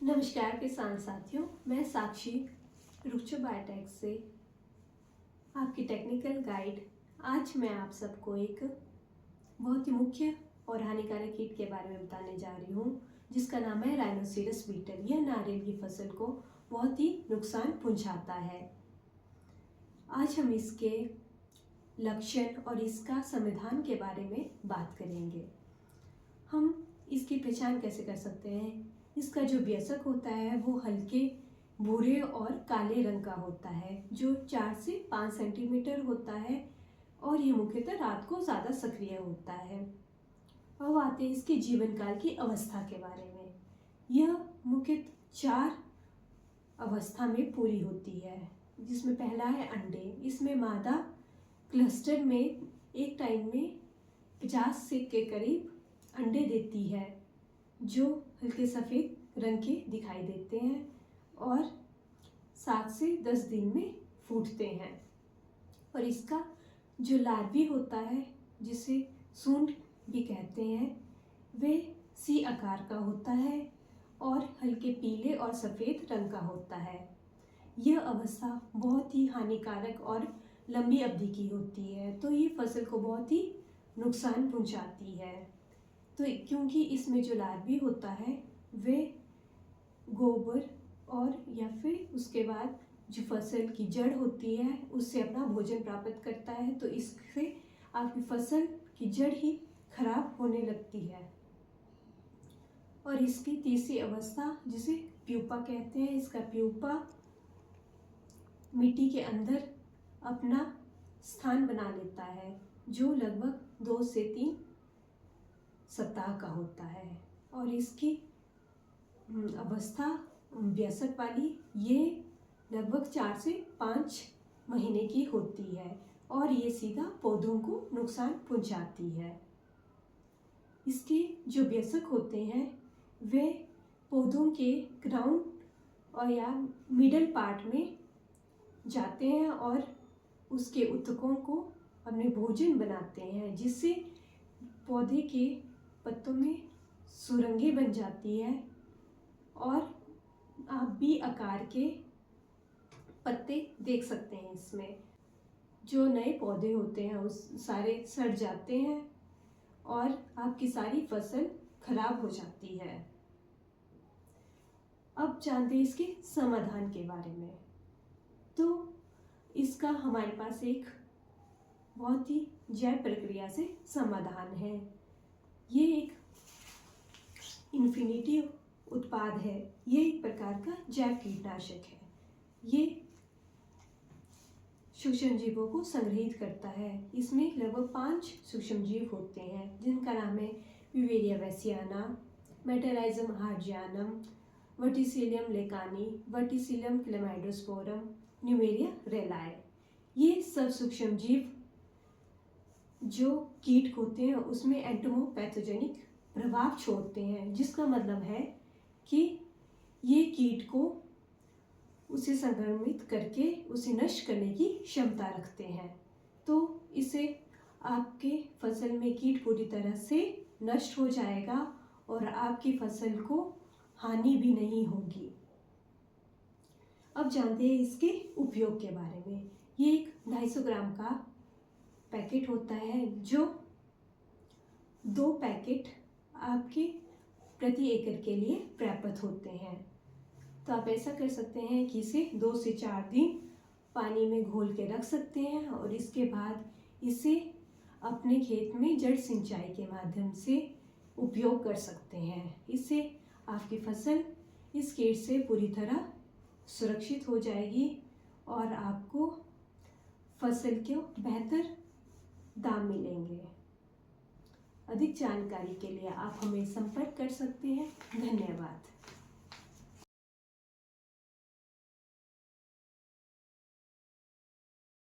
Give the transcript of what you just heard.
नमस्कार किसान साथियों, मैं साक्षी रुचो बायोटेक से आपकी टेक्निकल गाइड। आज मैं आप सबको एक बहुत ही मुख्य और हानिकारक कीट के बारे में बताने जा रही हूँ, जिसका नाम है राइनोसेरस बीटल। यह नारियल की फसल को बहुत ही नुकसान पहुँचाता है। आज हम इसके लक्षण और इसका समाधान के बारे में बात करेंगे। हम इसकी पहचान कैसे कर सकते हैं? इसका जो वयस्क होता है वो हल्के भूरे और काले रंग का होता है, जो 4 से 5 सेंटीमीटर होता है और ये मुख्यतः रात को ज़्यादा सक्रिय होता है। अब आते हैं इसके जीवन काल की अवस्था के बारे में। यह मुख्यतः 4 अवस्था में पूरी होती है, जिसमें पहला है अंडे। इसमें मादा क्लस्टर में एक टाइम में 50 से के करीब अंडे देती है, जो हल्के सफ़ेद रंग के दिखाई देते हैं और 7 से 10 दिन में फूटते हैं। और इसका जो लार्वी होता है, जिसे सूंड भी कहते हैं, वे सी आकार का होता है और हल्के पीले और सफ़ेद रंग का होता है। यह अवस्था बहुत ही हानिकारक और लंबी अवधि की होती है, तो ये फसल को बहुत ही नुकसान पहुंचाती है। तो क्योंकि इसमें जो लार्वी होता है वे गोबर और या फिर उसके बाद जो फसल की जड़ होती है उससे अपना भोजन प्राप्त करता है, तो इससे आपकी फसल की जड़ ही खराब होने लगती है। और इसकी तीसरी अवस्था, जिसे प्यूपा कहते हैं, इसका प्यूपा मिट्टी के अंदर अपना स्थान बना लेता है, जो लगभग 2 से 3 सप्ताह का होता है। और इसकी अवस्था वयस्क वाली ये लगभग 4 से 5 महीने की होती है और ये सीधा पौधों को नुकसान पहुंचाती है। इसके जो वयस्क होते हैं वे पौधों के ग्राउंड और या मिडल पार्ट में जाते हैं और उसके उत्तकों को अपने भोजन बनाते हैं, जिससे पौधे के पत्तों में सुरंगें बन जाती है और आप बी आकार के पत्ते देख सकते हैं। इसमें जो नए पौधे होते हैं उस सारे सड़ जाते हैं और आपकी सारी फसल खराब हो जाती है। अब जानते हैं इसके समाधान के बारे में। तो इसका हमारे पास एक बहुत ही जैव प्रक्रिया से समाधान है। ये एक इन्फिनिटी उत्पाद है। ये एक प्रकार का जैव कीटनाशक है। ये सूक्ष्म जीवों को संग्रहित करता है। इसमें लगभग 5 सूक्ष्म जीव होते हैं, जिनका नाम है विवेरिया वैसियाना, मेटराइजम हार्जियानम, वर्टिसिलियम लेकानी, वर्टिसिलियम क्लेमाइडोस्पोरम, न्यूमेरिया रेलाए। ये सब सूक्ष्म जीव जो कीट होते हैं उसमें एंटोमोपैथोजेनिक प्रभाव छोड़ते हैं, जिसका मतलब है कि ये कीट को उसे संक्रमित करके उसे नष्ट करने की क्षमता रखते हैं। तो इसे आपके फसल में कीट पूरी तरह से नष्ट हो जाएगा और आपकी फसल को हानि भी नहीं होगी। अब जानते हैं इसके उपयोग के बारे में। ये एक 250 ग्राम का पैकेट होता है, जो 2 पैकेट आपके प्रति एकड़ के लिए पर्याप्त होते हैं। तो आप ऐसा कर सकते हैं कि इसे 2 से 4 दिन पानी में घोल के रख सकते हैं और इसके बाद इसे अपने खेत में जड़ सिंचाई के माध्यम से उपयोग कर सकते हैं। इससे आपकी फसल इस कीट से पूरी तरह सुरक्षित हो जाएगी और आपको फसल के बेहतर दाम मिलेंगे। अधिक जानकारी के लिए आप हमें संपर्क कर सकते हैं। धन्यवाद।